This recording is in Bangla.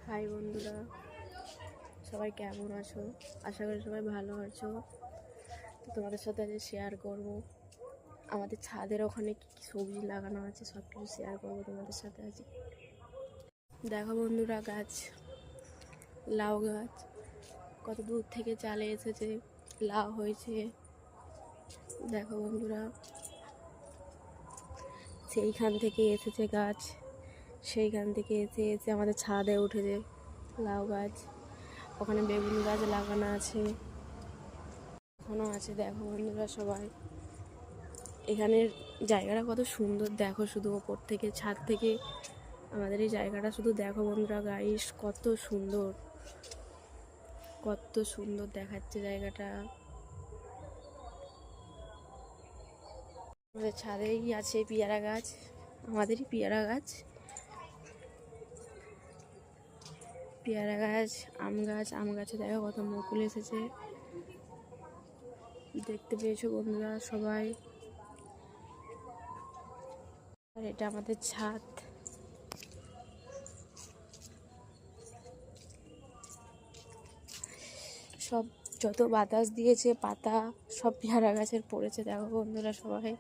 হাই বন্ধুরা, সবাই কেমন আছো? আশা করি সবাই ভালো আছো। তো তোমাদের সাথে আজ শেয়ার করব আমাদের ছাদের ওখানে কী কী সবজি লাগানো আছে, সব কিছু শেয়ার করবো তোমাদের সাথে আজ। দেখো বন্ধুরা, গাছ, লাউ গাছ কত দূর থেকে চালে এসেছে, লাউ হয়েছে। দেখো বন্ধুরা, সেইখান থেকে এসেছে গাছ, সেইখান থেকে এসে এসে আমাদের ছাদে উঠেছে লাউ গাছ। ওখানে বেগুন গাছ লাগানো আছে, এখনও আছে। দেখো বন্ধুরা সবাই, এখানের জায়গাটা কত সুন্দর দেখো, শুধু ওপর থেকে, ছাদ থেকে আমাদের এই জায়গাটা শুধু দেখো বন্ধুরা গাইস, কত সুন্দর, কত সুন্দর দেখাচ্ছে জায়গাটা। আমাদের ছাদেই আছে পেয়ারা গাছ, আমাদেরই পেয়ারা গাছ, পেয়ারা গাছ, আম গাছে দেখো কত মুকুল এসেছে, দেখতে পেয়েছো বন্ধুরা সবাই। আর এটা আমাদের ছাদ। সব যত বাতাস দিয়েছে পাতা সব পেয়ারা গাছের পড়েছে, দেখো বন্ধুরা সবাই।